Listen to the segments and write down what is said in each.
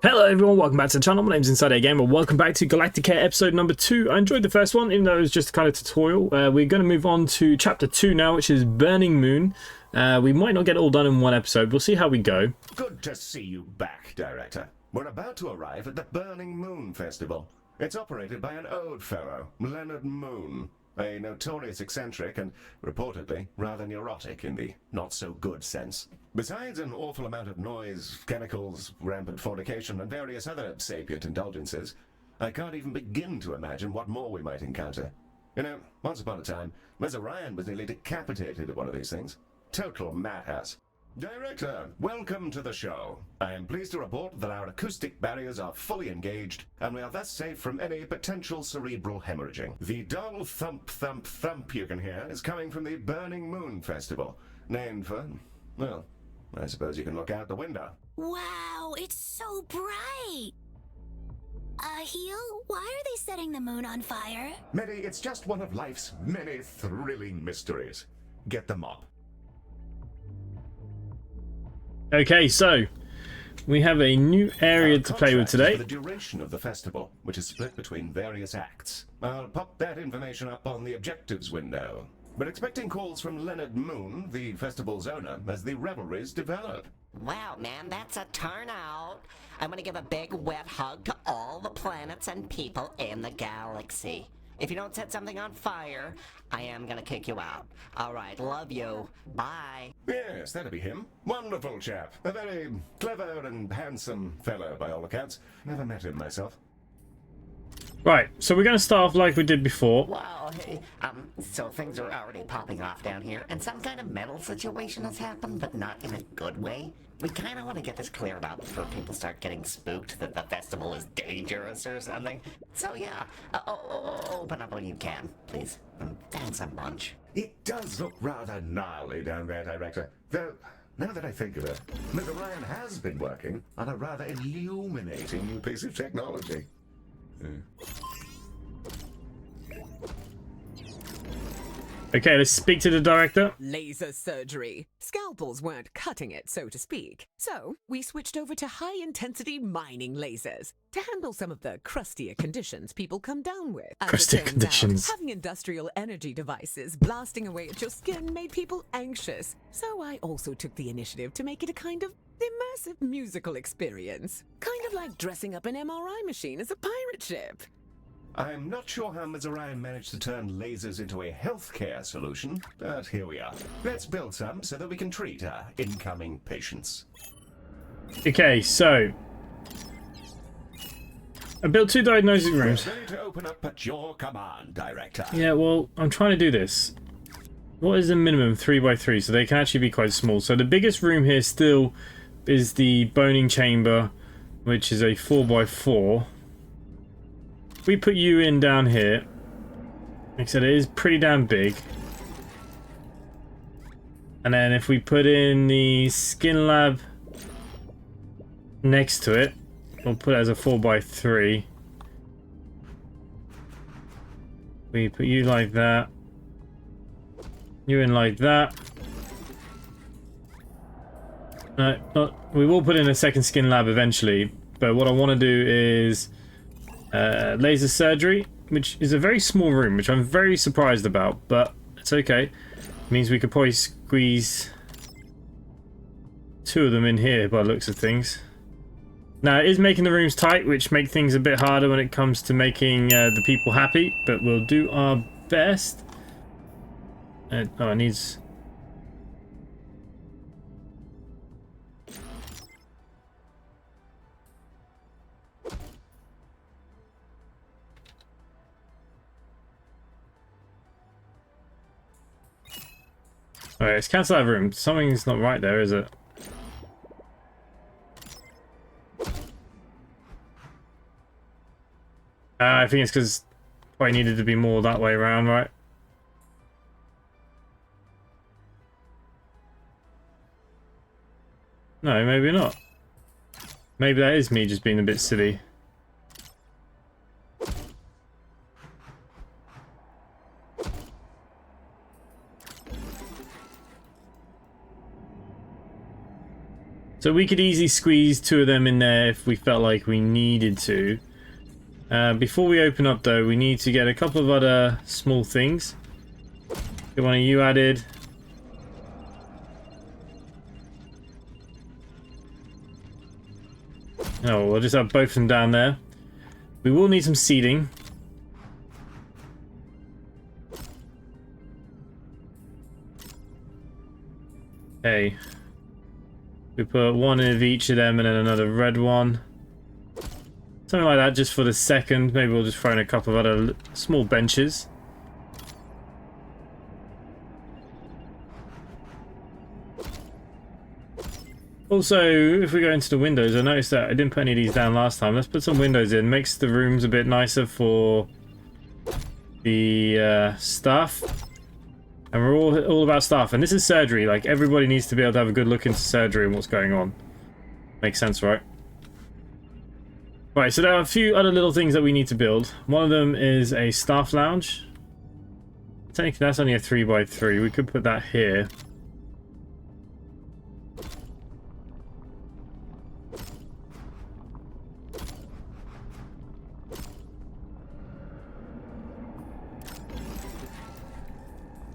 Hello everyone, welcome back to the channel. My name's InsideAgameR. Welcome back to Galacticare episode number 2. I enjoyed the first one, even though it was just a kind of tutorial. We're going to move on to chapter 2 now, which is Burning Moon. We might not get it all done in one episode. We'll see how we go. Good to see you back, Director. We're about to arrive at the Burning Moon Festival. It's operated by an old fellow, Leonard Moon, a notorious eccentric and, reportedly, rather neurotic in the not-so-good sense. Besides an awful amount of noise, chemicals, rampant fornication, and various other sapient indulgences, I can't even begin to imagine what more we might encounter. You know, once upon a time, Ryzen was nearly decapitated at one of these things. Total madhouse. Director, welcome to the show. I am pleased to report that our acoustic barriers are fully engaged, and we are thus safe from any potential cerebral hemorrhaging. The dull thump, thump, thump you can hear is coming from the Burning Moon Festival, named for, well, I suppose you can look out the window. Wow, it's so bright! Heel, why are they setting the moon on fire? Medi, it's just one of life's many thrilling mysteries. Get the mop. Okay, so we have a new area to play with today. The duration of the festival, which is split between various acts. I'll pop that information up on the objectives window. But expecting calls from Leonard Moon, the festival's owner, as the revelries develop. Wow, man, that's a turnout. I'm gonna give a big wet hug to all the planets and people in the galaxy. If you don't set something on fire, I am gonna kick you out. Alright, love you. Bye. Yes, that'd be him. Wonderful chap. A very clever and handsome fellow, by all accounts. Never met him myself. Right, so we're going to start off like we did before. Wow, hey, so things are already popping off down here, and some kind of metal situation has happened, but not in a good way. We kind of want to get this cleared up before people start getting spooked that the festival is dangerous or something. So yeah, open up when you can, please. Thanks a bunch. It does look rather gnarly down there, Director. Though, now that I think of it, Mr. Ryan has been working on a rather illuminating new piece of technology. Okay, let's speak to the director. Laser surgery. Scalpels weren't cutting it, so to speak. So we switched over to high-intensity mining lasers to handle some of the crustier conditions people come down with. As Crustier it turns conditions. out, having industrial energy devices blasting away at your skin made people anxious. So I also took the initiative to make it a kind of immersive musical experience. Kind of like dressing up an MRI machine as a pirate ship. I'm not sure how Ms. Orion managed to turn lasers into a healthcare solution, but here we are. Let's build some so that we can treat our incoming patients. Okay, so I built 2 diagnosing rooms. Ready to open up at your command, Director. Yeah, well, I'm trying to do this. What is the minimum? 3x3, so they can actually be quite small. So the biggest room here still is the boning chamber, which is a 4x4. If we put you in down here, like I said, it is pretty damn big. And then if we put in the skin lab next to it, we'll put it as a 4x3. We put you like that. You in like that. No, we will put in a second skin lab eventually, but what I want to do is laser surgery, which is a very small room, which I'm very surprised about, but it's okay. It means we could probably squeeze 2 of them in here by the looks of things. Now, it is making the rooms tight, which make things a bit harder when it comes to making the people happy, but we'll do our best. Oh, it needs... Alright, let's cancel that room. Something's not right there, is it? I think it's because probably needed to be more that way around, right? No, maybe not. Maybe that is me just being a bit silly. So we could easily squeeze 2 of them in there if we felt like we needed to. Before we open up though, we need to get a couple of other small things. Get one of you added. Oh, we'll just have both of them down there. We will need some seating. Okay. We put one of each of them and then another red one. Something like that just for the second. Maybe we'll just throw in a couple of other small benches. Also, if we go into the windows, I noticed that I didn't put any of these down last time. Let's put some windows in. Makes the rooms a bit nicer for the staff. And we're all about staff. And this is surgery. Like, everybody needs to be able to have a good look into surgery and what's going on. Makes sense, right? Right, so there are a few other little things that we need to build. One of them is a staff lounge. Technically, that's only a 3x3. We could put that here.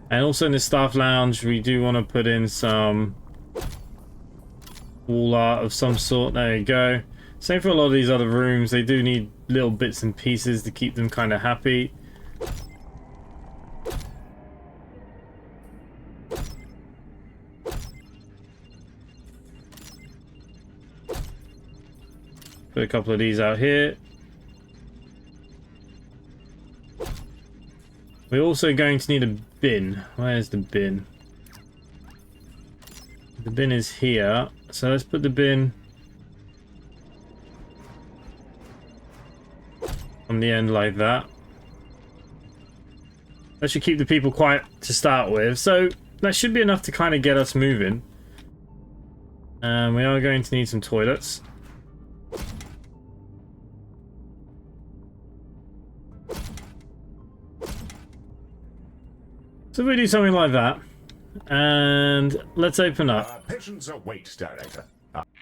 And also in the staff lounge, we do want to put in some wall art of some sort. There you go. Same for a lot of these other rooms. They do need little bits and pieces to keep them kind of happy. Put a couple of these out here. We're also going to need a bin. Where's the bin? The bin is here. So let's put the bin on the end like that. That should keep the people quiet to start with. So that should be enough to kind of get us moving. And we are going to need some toilets. So we do something like that, and let's open up. Patients await, Director.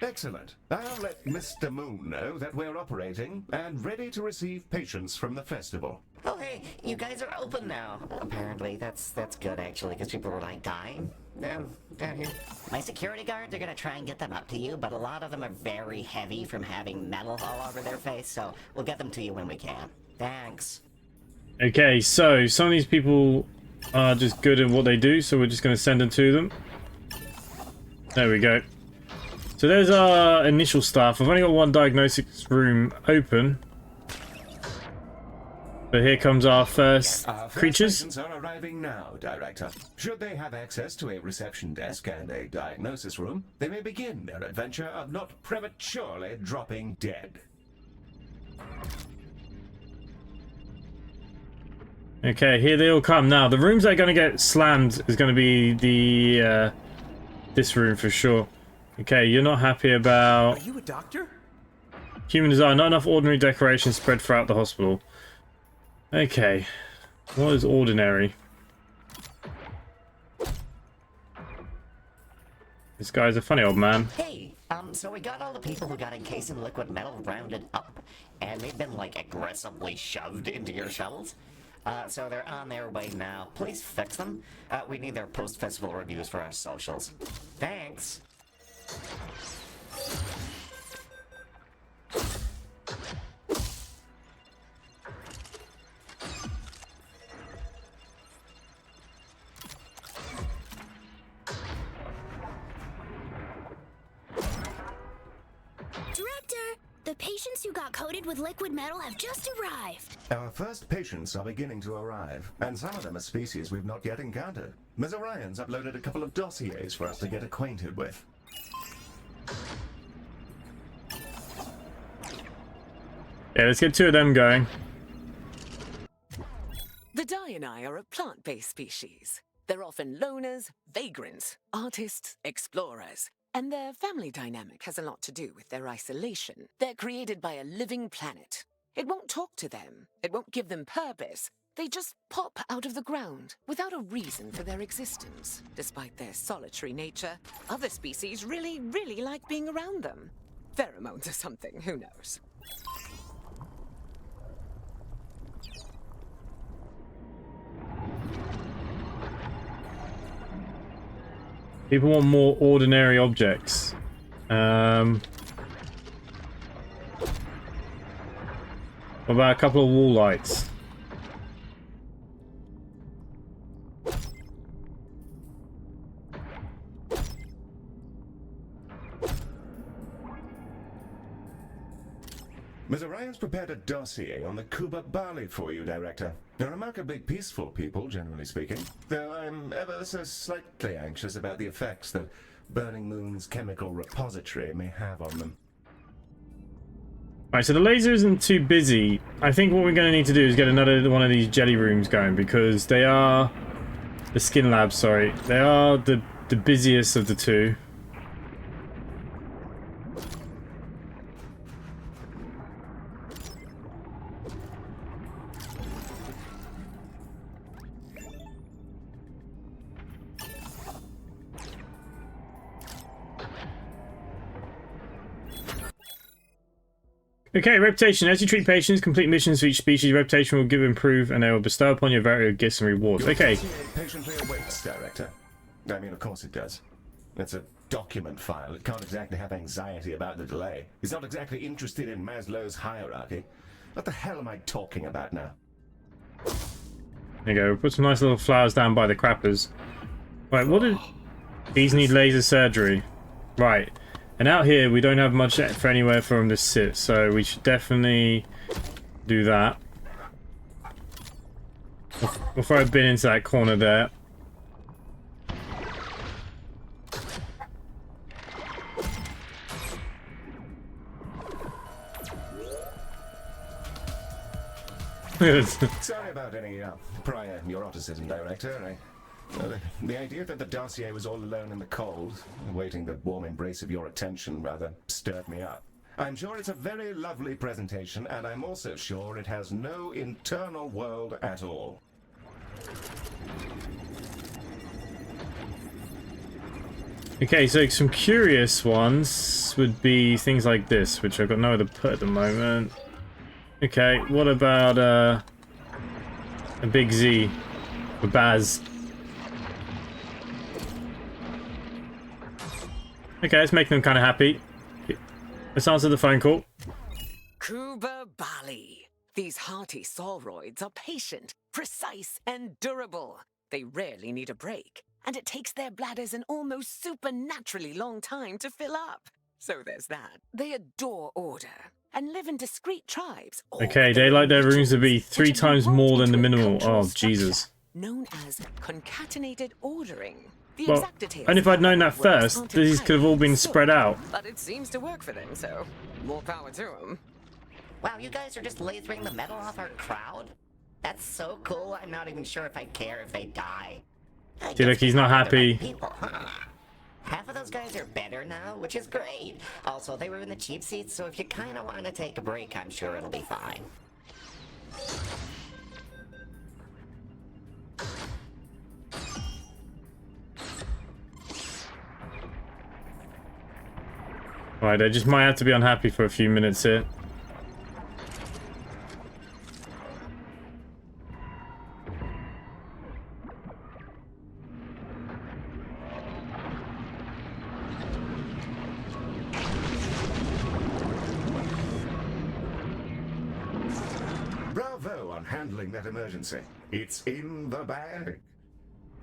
Excellent. I'll let Mr. Moon know that we're operating and ready to receive patients from the festival. Oh hey, you guys are open now. Apparently, that's good actually, because people were like dying down here. My security guard, they're gonna try and get them up to you, but a lot of them are very heavy from having metal all over their face, so we'll get them to you when we can. Thanks. Okay, so some of these people are just good at what they do, so we're just going to send them to them. There we go. So there's our initial staff. I've only got one diagnostics room open. So here comes our first creatures. Patients are arriving now, Director. Should they have access to a reception desk and a diagnosis room, they may begin their adventure of not prematurely dropping dead. Okay, here they all come. Now, the rooms that are going to get slammed is going to be the this room for sure. Okay, you're not happy about... Are you a doctor? Human design, not enough ordinary decorations spread throughout the hospital. Okay, what is ordinary? This guy's a funny old man. Hey, so we got all the people who got encased in liquid metal rounded up, and they've been, like, aggressively shoved into your shovels. So they're on their way now. Please fix them. We need their post-festival reviews for our socials. Thanks. Director, the patients who got coated with liquid metal have just arrived. Our first patients are beginning to arrive, and some of them are species we've not yet encountered. Ms. Orion's uploaded a couple of dossiers for us to get acquainted with. Yeah, let's get 2 of them going. The Diani are a plant-based species. They're often loners, vagrants, artists, explorers. And their family dynamic has a lot to do with their isolation. They're created by a living planet. It won't talk to them. It won't give them purpose. They just pop out of the ground without a reason for their existence. Despite their solitary nature, other species really like being around them. Pheromones or something, who knows? People want more ordinary objects. What about a couple of wall lights? Ms. Orion's prepared a dossier on the Kuba Bali for you, Director. They're remarkably peaceful people, generally speaking, though I'm ever so slightly anxious about the effects that Burning Moon's chemical repository may have on them. Alright, so the laser isn't too busy. I think what we're going to need to do is get another one of these jelly rooms going, because they are... The skin labs, sorry. They are the busiest of the two. Okay, reputation. As you treat patients, complete missions for each species, reputation will improve, and they will bestow upon you a variety of gifts and rewards. Okay. Patiently awaits, Director. I mean, of course it does. It's a document file. It can't exactly have anxiety about the delay. It's not exactly interested in Maslow's hierarchy. What the hell am I talking about now? There you go. Put some nice little flowers down by the crappers. Right, what did... These need laser surgery. Right. And out here, we don't have much for anywhere for them to sit, so we should definitely do that. We'll throw a bin into that corner there. Sorry about any prior neuroticism, Director. The idea that the dossier was all alone in the cold, awaiting the warm embrace of your attention, rather stirred me up. I'm sure it's a very lovely presentation, and I'm also sure it has no internal world at all. Okay, so some curious ones would be things like this, which I've got nowhere to put at the moment. Okay, what about a big Z? A Baz? Okay, let's make them kind of happy. Let's answer the phone call. Kuba Bali. These hearty sauroids are patient, precise, and durable. They rarely need a break, and it takes their bladders an almost supernaturally long time to fill up. So there's that. They adore order and live in discreet tribes. Okay, they like their rooms to be 3 times more than the minimal. Oh, Jesus. Known as concatenated ordering. Well, and if I'd known that first, these could have all been spread out. But it seems to work for them, so more power to them. Wow, you guys are just lasering the metal off our crowd? That's so cool, I'm not even sure if I care if they die. See, look, he's not happy. People, huh? Half of those guys are better now, which is great. Also, they were in the cheap seats, so if you kind of want to take a break, I'm sure it'll be fine. Right, I just might have to be unhappy for a few minutes here. Bravo on handling that emergency. It's in the bag.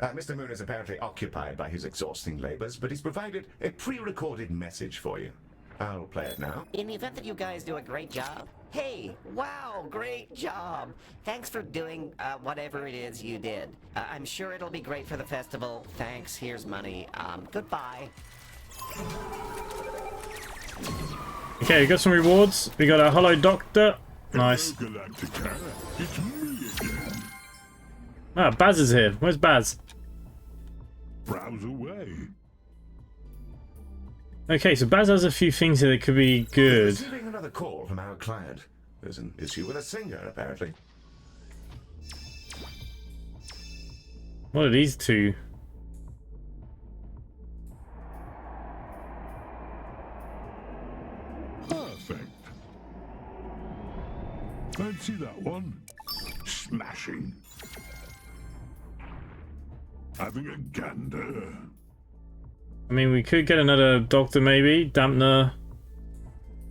Mr. Moon is apparently occupied by his exhausting labors, but he's provided a pre-recorded message for you. I'll play it now. In the event that you guys do a great job, hey, wow, great job. Thanks for doing whatever it is you did. I'm sure it'll be great for the festival. Thanks, here's money. Goodbye. Okay, we got some rewards. We got a Hollow Doctor. Nice. Galacticare, it's me again. Ah, Baz is here. Where's Baz? Browse away. Okay, so Baz has a few things here that could be good. Receiving another call from our client. There's an issue with a singer, apparently. What are these two? Perfect. Fancy that one? Smashing. Having a gander. I mean, we could get another doctor maybe. Dampener.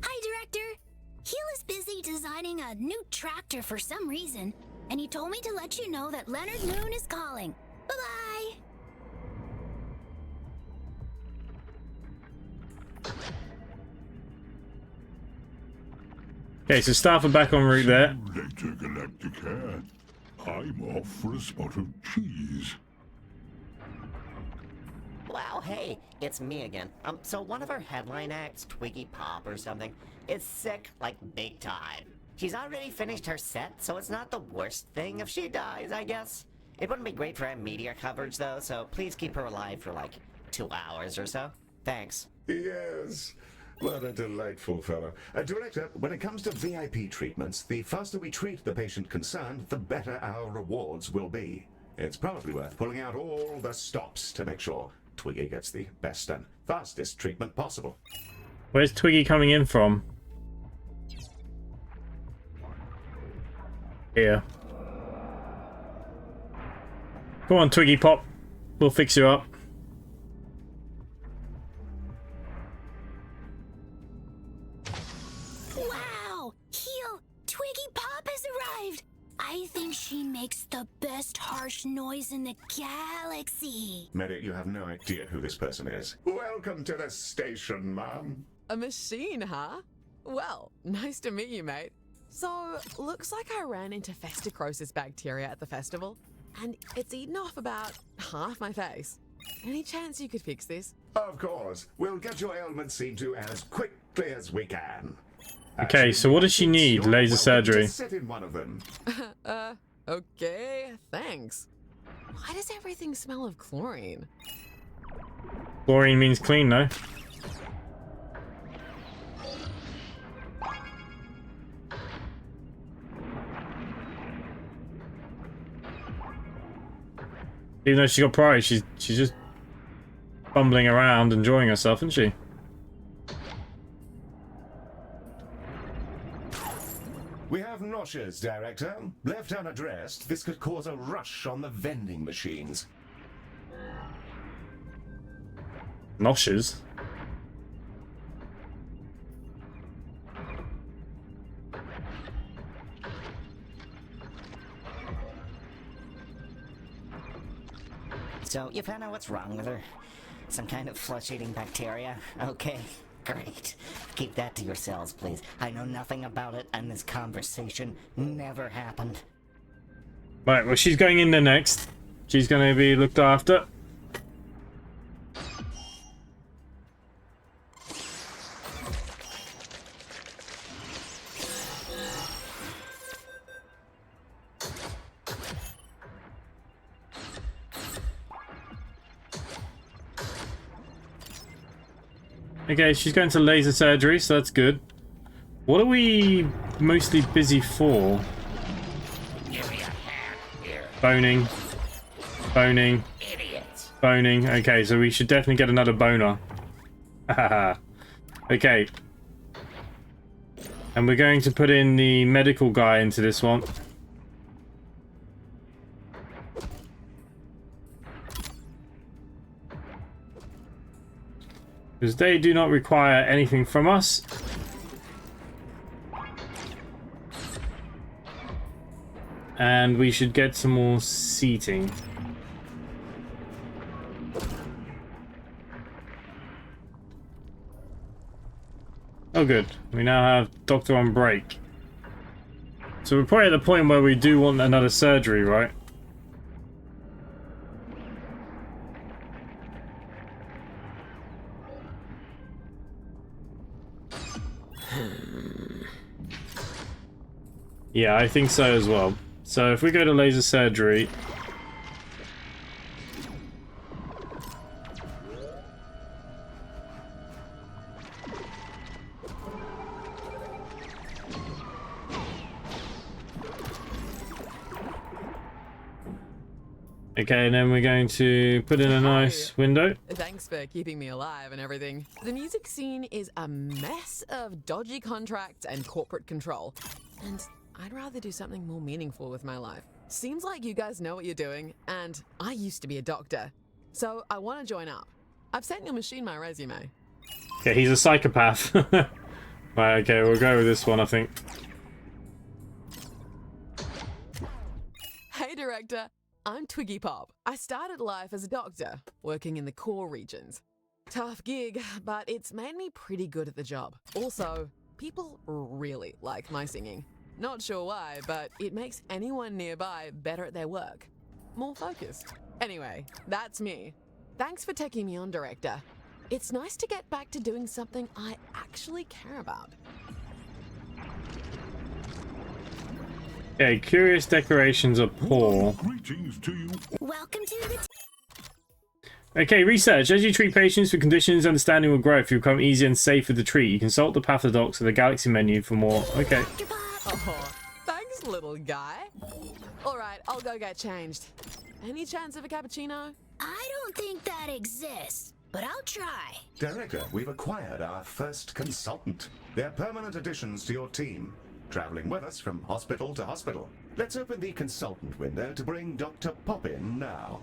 Hi, Director. Heel is busy designing a new tractor for some reason, and he told me to let you know that Leonard Moon is calling. Bye-bye. Okay, so staff are back en route there. Later, Galacticare. I'm off for a spot of cheese. Wow, hey, it's me again. So one of our headline acts, Twiggy Pop or something, is sick, like big time. She's already finished her set, so it's not the worst thing if she dies, I guess. It wouldn't be great for our media coverage though, so please keep her alive for like 2 hours or so. Thanks. Yes. What a delightful fellow. Director, when it comes to VIP treatments, the faster we treat the patient concerned, the better our rewards will be. It's probably worth pulling out all the stops to make sure Twiggy gets the best and fastest treatment possible. Where's Twiggy coming in from? Here. Come on, Twiggy Pop. We'll fix you up. Wow! Heel, Twiggy Pop has arrived! I think she makes the best harsh noise in the galaxy. Medic, you have no idea who this person is. Welcome to the station, Mom. A machine, huh? Well, nice to meet you, mate. So, looks like I ran into festicrosis bacteria at the festival, and it's eaten off about half my face. Any chance you could fix this? Of course. We'll get your ailment seen to as quickly as we can. Okay, so what does she need? You're Laser welcome surgery. to sit in one of them. Okay, thanks. Why does everything smell of chlorine? Chlorine means clean, no? Even though she got pride, she's just bumbling around, enjoying herself, isn't she? We have noxious, Director. Left unaddressed, this could cause a rush on the vending machines. Noshes. So, you found out what's wrong with her? Some kind of flesh-eating bacteria? Okay, great. Keep that to yourselves, please. I know nothing about it, and this conversation never happened. Right, well, she's going in there next. She's going to be looked after. Okay, she's going to laser surgery, so that's good. What are we mostly busy for? Boning. Boning. Idiots. Boning. Okay, so we should definitely get another boner. Okay. And we're going to put in the medical guy into this one. Because they do not require anything from us. And we should get some more seating. Oh good, we now have Doctor on break. So we're probably at the point where we do want another surgery, right? Yeah, I think so as well. So if we go to laser surgery... Okay, and then we're going to put in a nice window. Thanks for keeping me alive and everything. The music scene is a mess of dodgy contracts and corporate control. And I'd rather do something more meaningful with my life. Seems like you guys know what you're doing, and I used to be a doctor. So I want to join up. I've sent your machine my resume. Okay, he's a psychopath. Right, okay, we'll go with this one, I think. Hey, Director. I'm Twiggy Pop. I started life as a doctor, working in the core regions. Tough gig, but it's made me pretty good at the job. Also, people really like my singing. Not sure why, but it makes anyone nearby better at their work. More focused. Anyway, that's me. Thanks for taking me on, Director. It's nice to get back to doing something I actually care about. Okay, curious decorations are poor. Greetings to you. Welcome to the Okay, research. As you treat patients with conditions, understanding will grow. If you become easier and safer to treat, you consult the pathodocs of the Galaxy menu for more. Okay. Dr. Pop. Oh, thanks, little guy. All right, I'll go get changed. Any chance of a cappuccino? I don't think that exists, but I'll try. Director, we've acquired our first consultant. They're permanent additions to your team, traveling with us from hospital to hospital. Let's open the consultant window to bring Dr. Pop in now.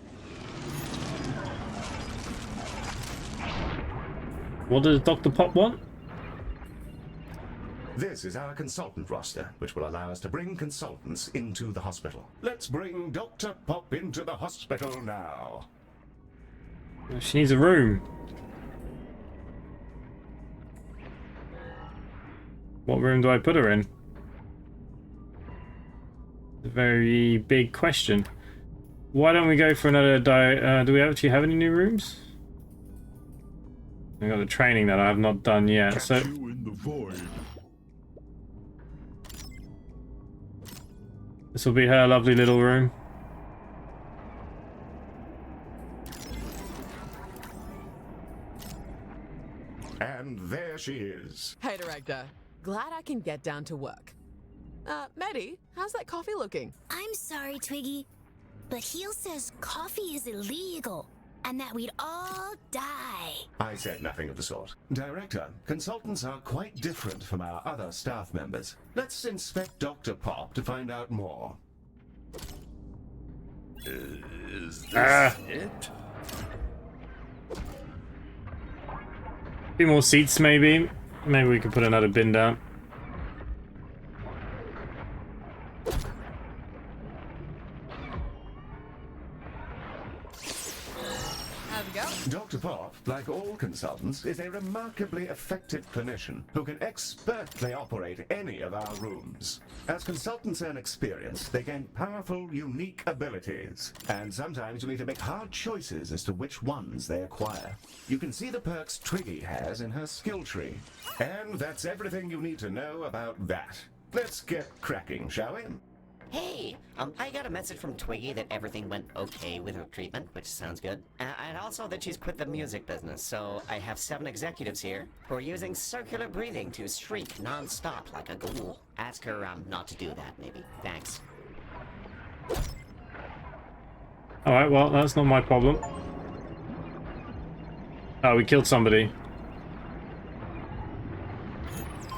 What does Dr. Pop want? This is our consultant roster, which will allow us to bring consultants into the hospital. Let's bring Dr. Pop into the hospital now. She needs a room. What room do I put her in? A very big question. Why don't we go for another do we actually have any new rooms? I got the training that I have not done yet. Catch So you in the void. this will be her lovely little room. And there she is. Hey, Director. Glad I can get down to work. Maddie, how's that coffee looking? I'm sorry, Twiggy, but Heel says coffee is illegal and that we'd all die. I said nothing of the sort. Director, consultants are quite different from our other staff members. Let's inspect Dr. Pop to find out more. Is this it? A few more seats, maybe. Maybe we could put another bin down. How's it go? Dr. Pop, like all consultants, is a remarkably effective clinician who can expertly operate any of our rooms. As consultants earn experience, they gain powerful, unique abilities. And sometimes you need to make hard choices as to which ones they acquire. You can see the perks Twiggy has in her skill tree. And that's everything you need to know about that. Let's get cracking, shall we? Hey, I got a message from Twiggy that everything went okay with her treatment, which sounds good. And also that she's quit the music business, so I have 7 executives here who are using circular breathing to shriek non-stop like a ghoul. Ask her not to do that, maybe. Thanks. Alright, well, that's not my problem. Oh, we killed somebody.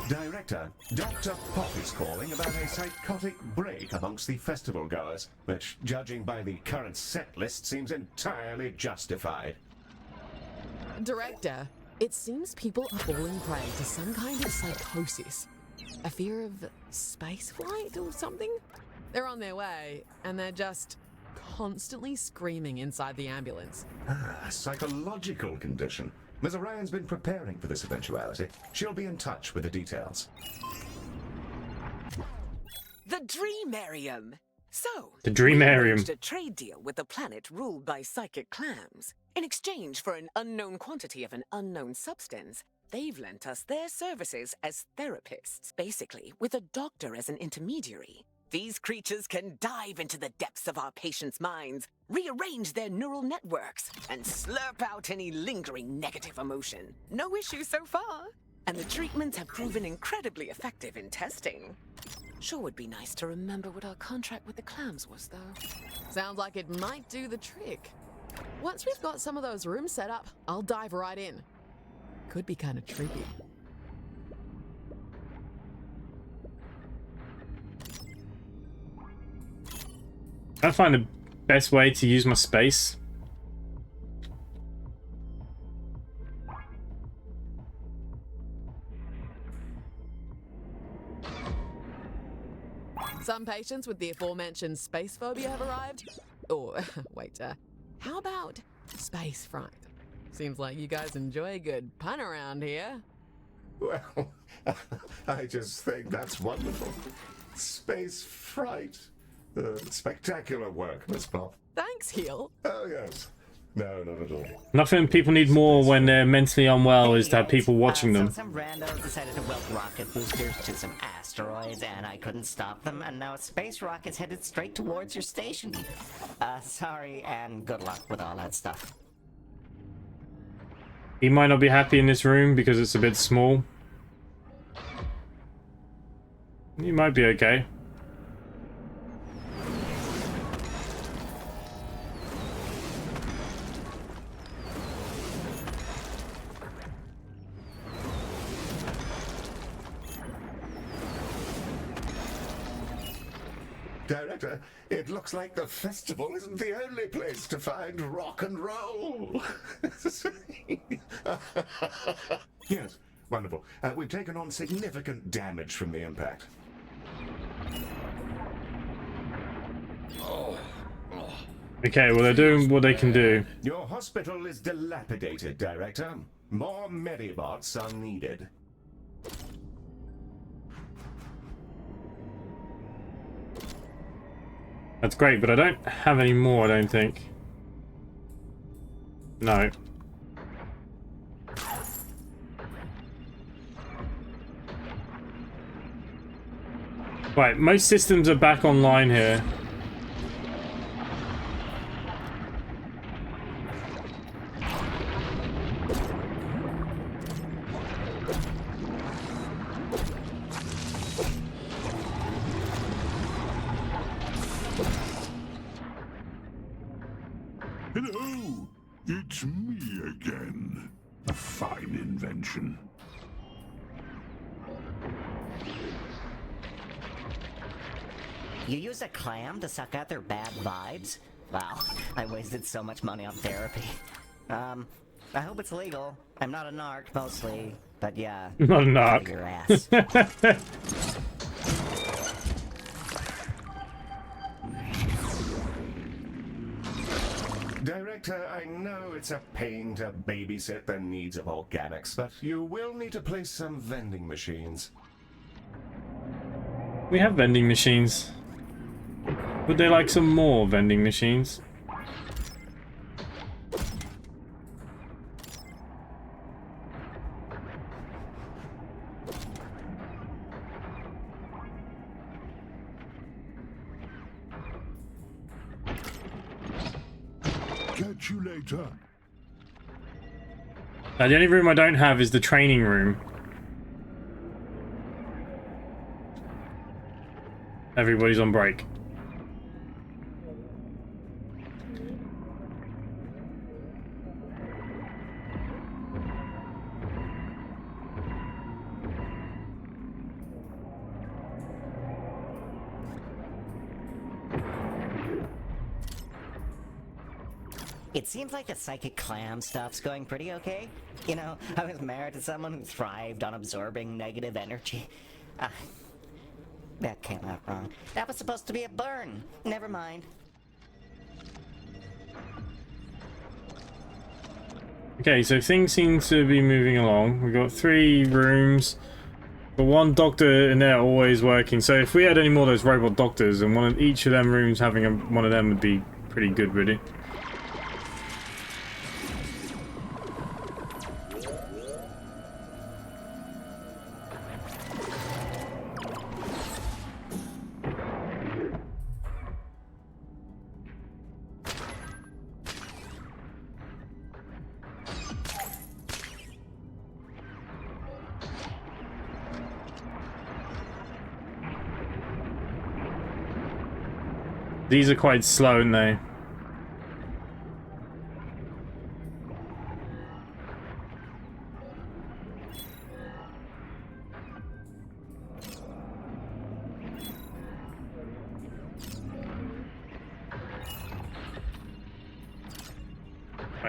Director, Dr. Pop is calling about a psychotic break amongst the festival goers, which, judging by the current set list, seems entirely justified. Director, it seems people are falling prey to some kind of psychosis. A fear of spaceflight or something? They're on their way, and they're just constantly screaming inside the ambulance. A psychological condition. Ms. Orion's been preparing for this eventuality. She'll be in touch with the details. The Dreamarium. So, The Dreamarium. we arranged a trade deal with a planet ruled by psychic clams. In exchange for an unknown quantity of an unknown substance, they've lent us their services as therapists, basically with a doctor as an intermediary. These creatures can dive into the depths of our patients' minds, rearrange their neural networks, and slurp out any lingering negative emotion. No issue so far. And the treatments have proven incredibly effective in testing. Sure would be nice to remember what our contract with the clams was, though. Sounds like it might do the trick. Once we've got some of those rooms set up, I'll dive right in. Could be kind of tricky. I find the best way to use my space. Some patients with the aforementioned space phobia have arrived. Or, wait, how about space fright? Seems like you guys enjoy a good pun around here. Well, I just think that's wonderful. Space fright. Spectacular work, Miss Pop. Thanks, Heel. Oh, yes. No, not at all. Nothing people need more when they're mentally unwell is to have people watching them. Some randos decided to weld rocket boosters to some asteroids, and I couldn't stop them, and now a space rocket's headed straight towards your station. Sorry, and good luck with all that stuff. He might not be happy in this room because it's a bit small. He might be okay. Director, it looks like the festival isn't the only place to find rock and roll. Yes, wonderful. We've taken on significant damage from the impact. Okay, well, they're doing what they can do. Your hospital is dilapidated, Director. More Medibots are needed. That's great, but I don't have any more, I don't think. No. Right, most systems are back online here. Hello! It's me again. A fine invention. You use a clam to suck out their bad vibes? Wow, I wasted so much money on therapy. I hope it's legal. I'm not a narc, mostly, but yeah. Not a narc. Your ass. Director, I know it's a pain to babysit the needs of organics, but you will need to place some vending machines. We have vending machines. Would they like some more vending machines? Catch you later. The only room I don't have is the training room. Everybody's on break. It seems like the psychic clam stuff's going pretty okay. You know, I was married to someone who thrived on absorbing negative energy. That came out wrong. That was supposed to be a burn. Never mind. Okay, so things seem to be moving along. We've got 3 rooms, but one doctor in there always working. So if we had any more of those robot doctors, and each of them rooms having one of them would be pretty good, really. These are quite slow, aren't they?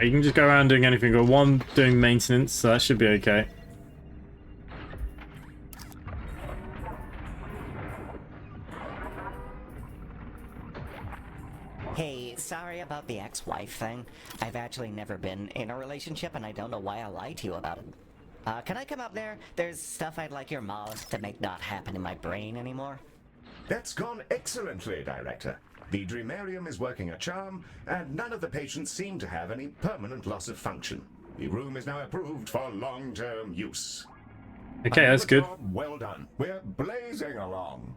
You can just go around doing anything. Got one doing maintenance, so that should be okay. Hey, sorry about the ex-wife thing. I've actually never been in a relationship, and I don't know why I lied to you about it. Can I come up there? There's stuff I'd like your mom to make not happen in my brain anymore. That's gone excellently, Director. The Dreamarium is working a charm, and none of the patients seem to have any permanent loss of function. The room is now approved for long-term use. Okay, that's good. Job well done. We're blazing along.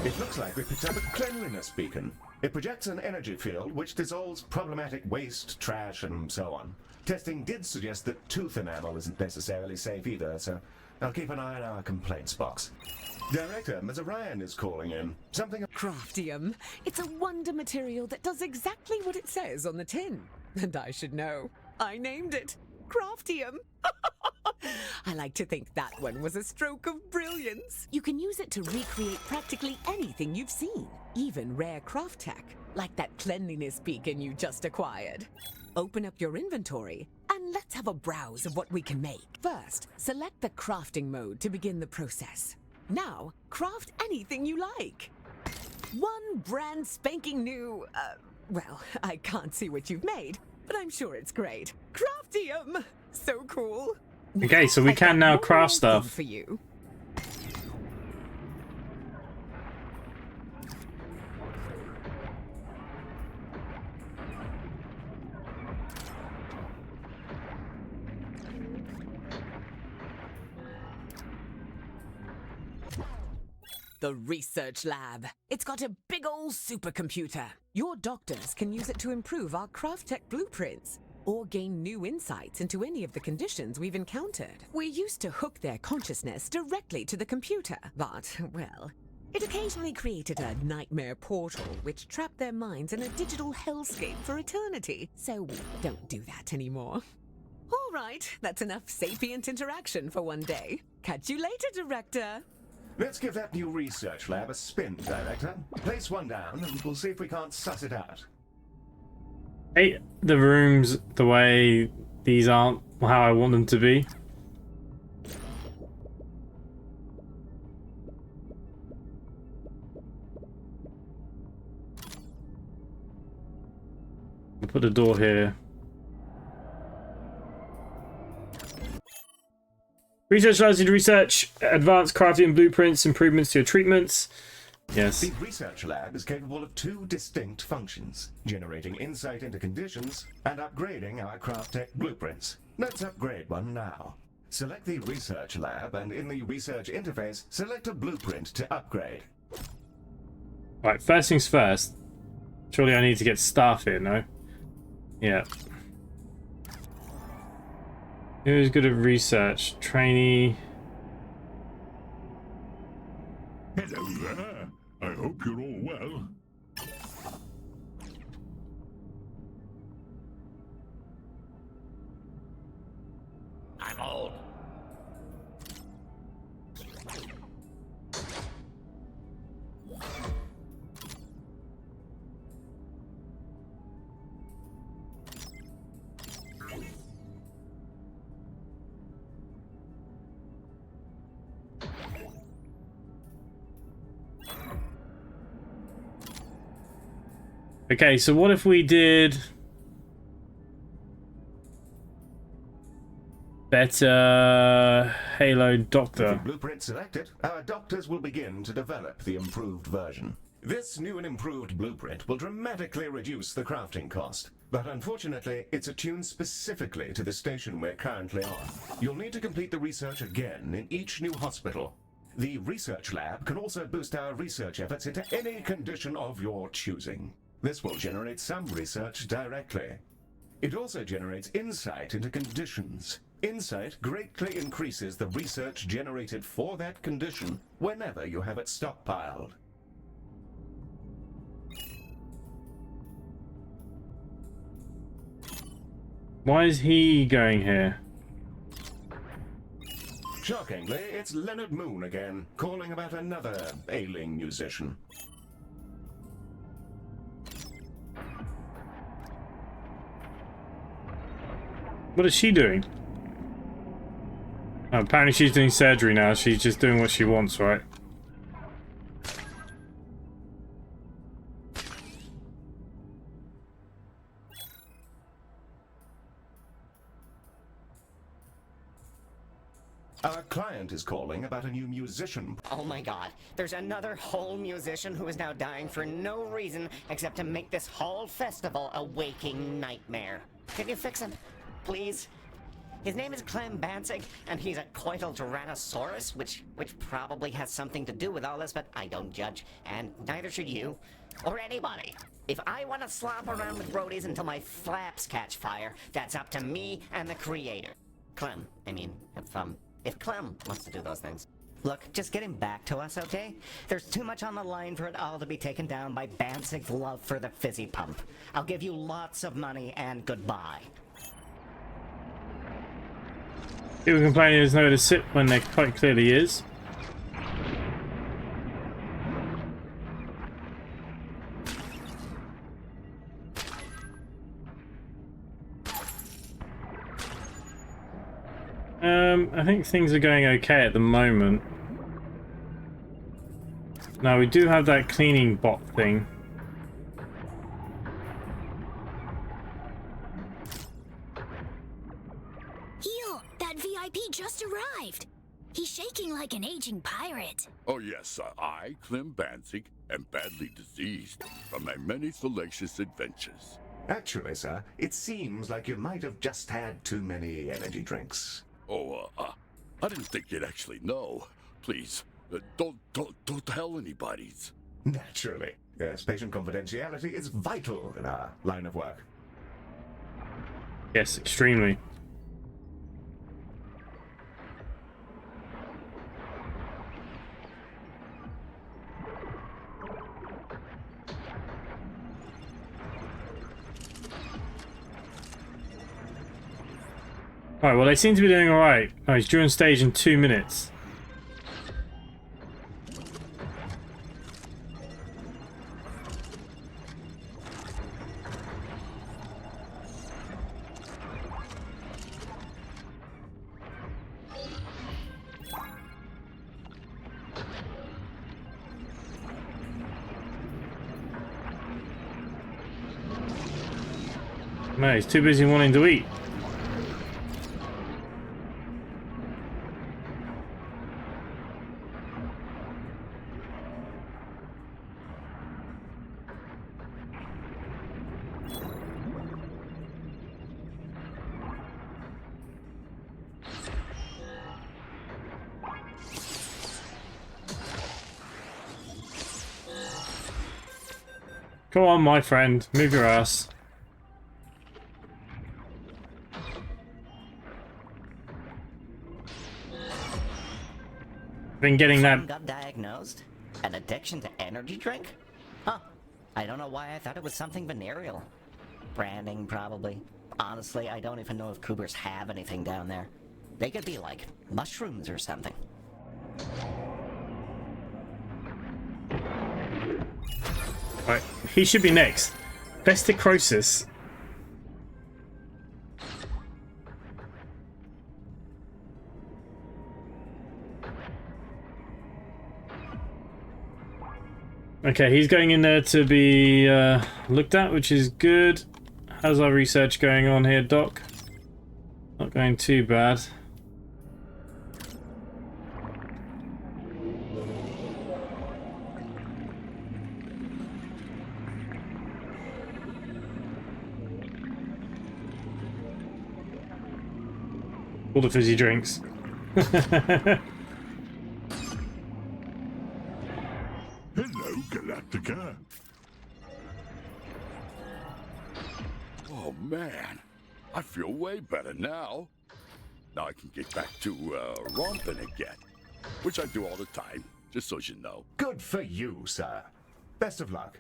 It looks like we picked up a cleanliness beacon. It projects an energy field which dissolves problematic waste, trash, and so on. Testing did suggest that tooth enamel isn't necessarily safe either, so I'll keep an eye on our complaints box. Director, Ms. Ryan is calling in. Something... Craftium. It's a wonder material that does exactly what it says on the tin. And I should know. I named it Craftium. I like to think that one was a stroke of brilliance. You can use it to recreate practically anything you've seen, even rare craft tech, like that cleanliness beacon you just acquired. Open up your inventory, and let's have a browse of what we can make. First, select the crafting mode to begin the process. Now, craft anything you like. One brand spanking new, well, I can't see what you've made, but I'm sure it's great. Craftium! So cool. Okay, so we can now craft stuff. For you. The research lab. It's got a big old supercomputer. Your doctors can use it to improve our craft tech blueprints or gain new insights into any of the conditions we've encountered. We used to hook their consciousness directly to the computer, but, well, it occasionally created a nightmare portal which trapped their minds in a digital hellscape for eternity, so we don't do that anymore. All right, that's enough sapient interaction for one day. Catch you later, Director. Let's give that new research lab a spin, Director. Place one down, and we'll see if we can't suss it out. Hey, the rooms the way these aren't how I want them to be. I'll put a door here. Research allows you to research advanced crafting blueprints, improvements to your treatments. Yes. The research lab is capable of two distinct functions: generating insight into conditions and upgrading our craft tech blueprints. Let's upgrade one now. Select the research lab, and in the research interface, select a blueprint to upgrade. Right, first things first. Surely I need to get staff here, no? Yeah. Who's good at research? Trainee. Hello there. I hope you're all well. I'm old. Okay, so what if we did better Halo Doctor? With the blueprint selected, our doctors will begin to develop the improved version. This new and improved blueprint will dramatically reduce the crafting cost, but unfortunately, it's attuned specifically to the station we're currently on. You'll need to complete the research again in each new hospital. The research lab can also boost our research efforts into any condition of your choosing. This will generate some research directly. It also generates insight into conditions. Insight greatly increases the research generated for that condition whenever you have it stockpiled. Why is he going here? Shockingly, it's Leonard Moon again, calling about another ailing musician. What is she doing? Oh, apparently she's doing surgery now. She's just doing what she wants, right? Our client is calling about a new musician. Oh my god, there's another whole musician who is now dying for no reason except to make this whole festival a waking nightmare. Can you fix him? Please? His name is Klem Banzig, and he's a coital tyrannosaurus, which probably has something to do with all this, but I don't judge, and neither should you, or anybody. If I want to slop around with roadies until my flaps catch fire, that's up to me and the creator. Klem, I mean, if Klem wants to do those things. Look, just get him back to us, okay? There's too much on the line for it all to be taken down by Banzig's love for the fizzy pump. I'll give you lots of money and goodbye. People complaining there's nowhere to sit when there quite clearly is. I think things are going okay at the moment. Now we do have that cleaning bot thing. That VIP just arrived. He's shaking like an aging pirate. Oh yes, I, Klem Banzig, am badly diseased from my many salacious adventures. Actually, sir, it seems like you might have just had too many energy drinks. Oh, I didn't think you'd actually know. Please, don't tell anybody. Naturally. Yes, patient confidentiality is vital in our line of work. Yes, extremely. Alright, well they seem to be doing alright. Oh, he's due on stage in 2 minutes. No, he's too busy wanting to eat. Come on, my friend, move your ass. Been getting that. Got diagnosed? An addiction to energy drink? Huh. I don't know why I thought it was something venereal. Branding, probably. Honestly, I don't even know if cougars have anything down there. They could be like mushrooms or something. Right, he should be next. Vesticrosis. Okay, he's going in there to be looked at, which is good. How's our research going on here, Doc? Not going too bad. All the fizzy drinks. Hello, Galacticare. Oh man, I feel way better now. Now I can get back to romping again, which I do all the time, just so you know. Good for you, sir. Best of luck.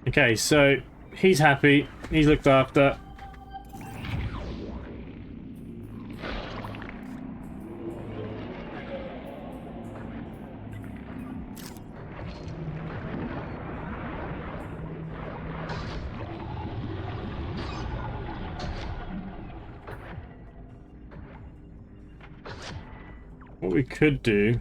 Okay, so he's happy. He's looked after. What we could do...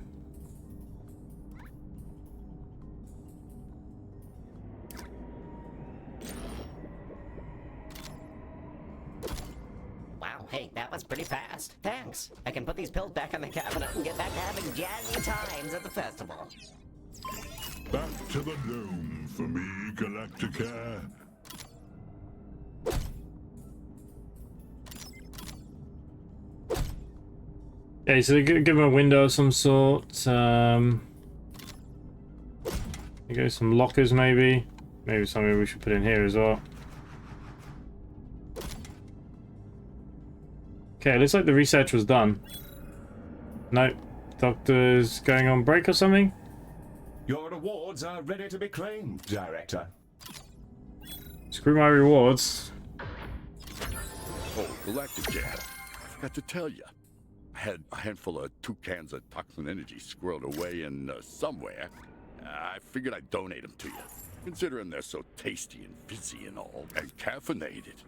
Wow, hey, that was pretty fast. Thanks. I can put these pills back in the cabinet and get back to having jazzy times at the festival. Back to the loom for me, Galacticare. Okay, so they give him a window of some sort. There go some lockers, maybe. Maybe something we should put in here as well. Okay, looks like the research was done. Nope. Doctor's going on break or something? Your rewards are ready to be claimed, Director. Screw my rewards. Oh, Galacticare. I forgot to tell you. I had a handful of 2 cans of toxin energy squirreled away in somewhere. I figured I'd donate them to you, considering they're so tasty and fizzy and all, and caffeinated.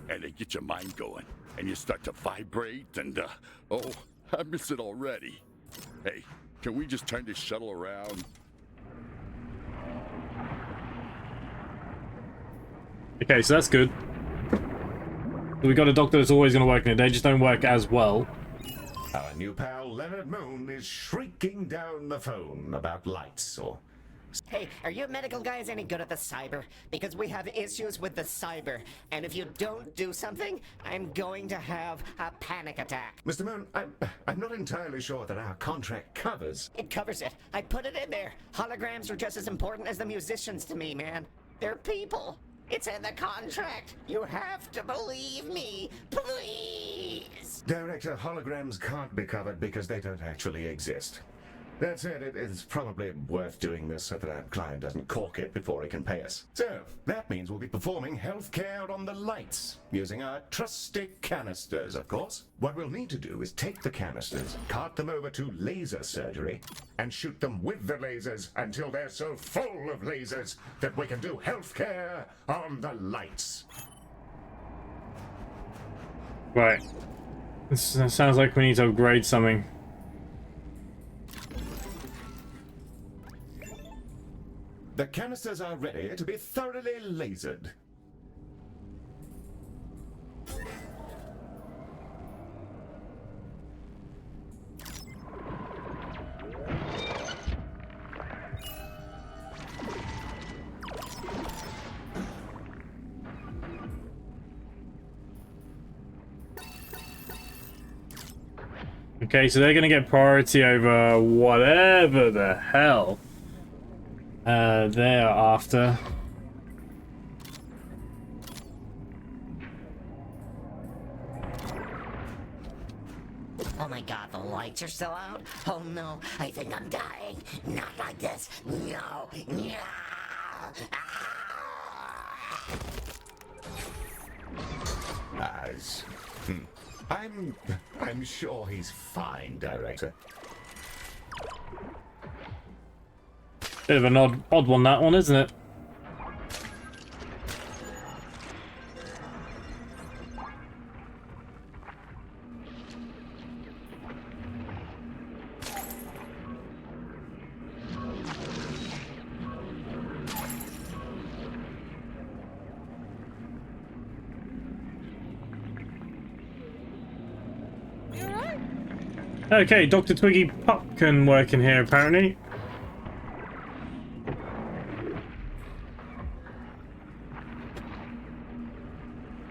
And they get your mind going, and you start to vibrate, and oh, I miss it already. Hey, can we just turn this shuttle around? Okay, so that's good. We got a doctor that's always going to work in it. They just don't work as well. Our new pal Leonard Moon is shrieking down the phone about lights, or... Hey, are you medical guys any good at the cyber? Because we have issues with the cyber, and if you don't do something, I'm going to have a panic attack. Mr. Moon, I'm not entirely sure that our contract covers... It covers it. I put it in there. Holograms are just as important as the musicians to me, man. They're people. It's in the contract. You have to believe me, please. Director, holograms can't be covered because they don't actually exist. That said, it is probably worth doing this so that our client doesn't cork it before he can pay us. So, that means we'll be performing healthcare on the lights, using our trusty canisters, of course. What we'll need to do is take the canisters, cart them over to laser surgery, and shoot them with the lasers until they're so full of lasers that we can do healthcare on the lights. Right. This sounds like we need to upgrade something. The canisters are ready to be thoroughly lasered. Okay, so they're gonna get priority over whatever the hell they're after. Oh my god, the lights are still out? Oh no, I think I'm dying. Not like this. No. No. As... I'm sure he's fine, Director. Bit of an odd one, that one, isn't it? Okay, Dr. Twiggy Pop can work in here, apparently.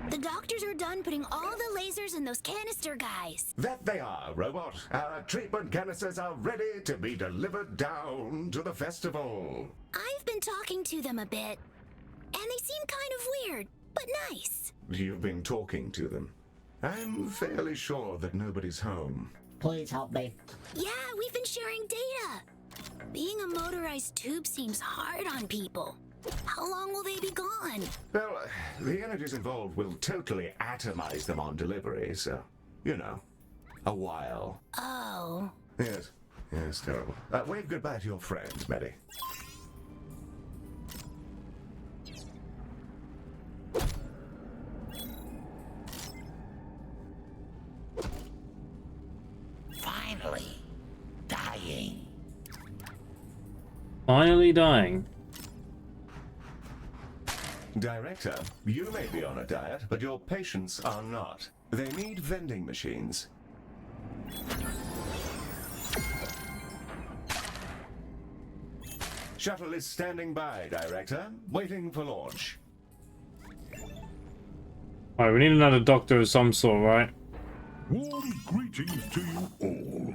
The doctors are done putting all the lasers in those canister guys. That they are, Robot. Our treatment canisters are ready to be delivered down to the festival. I've been talking to them a bit, and they seem kind of weird, but nice. You've been talking to them. I'm fairly sure that nobody's home. Please help me. Yeah, we've been sharing data. Being a motorized tube seems hard on people. How long will they be gone? Well, the energies involved will totally atomize them on delivery, so, you know, a while. Oh. Yes, terrible. Wave goodbye to your friends, Maddie. Finally. Dying. Finally dying. Director, you may be on a diet, but your patients are not. They need vending machines. Shuttle is standing by, Director. Waiting for launch. Alright, we need another doctor of some sort, right? Warm greetings to you all.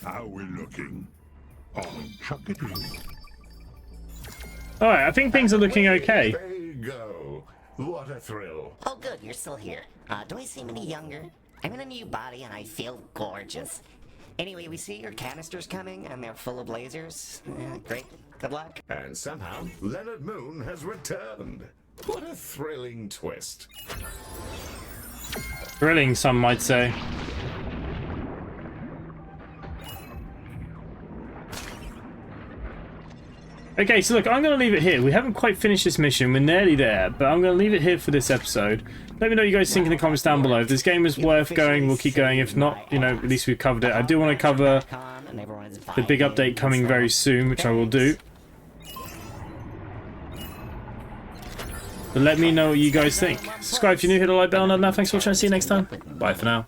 How we looking? On chuck it in. Alright, I think things are looking okay. There you go. What a thrill. Oh, good, you're still here. Do I seem any younger? I'm in a new body and I feel gorgeous. Anyway, we see your canisters coming and they're full of lasers. Great. Good luck. And somehow, Leonard Moon has returned. What a thrilling twist. Thrilling, some might say. Okay, so look, I'm going to leave it here. We haven't quite finished this mission. We're nearly there, but I'm going to leave it here for this episode. Let me know what you guys think in the comments down below. If this game is worth going, we'll keep going. If not, you know, at least we've covered it. I do want to cover the big update coming very soon, which I will do. But let me know what you guys think. Subscribe if you're new, hit the like button. Other than that, thanks for watching. I'll see you next time. Bye for now.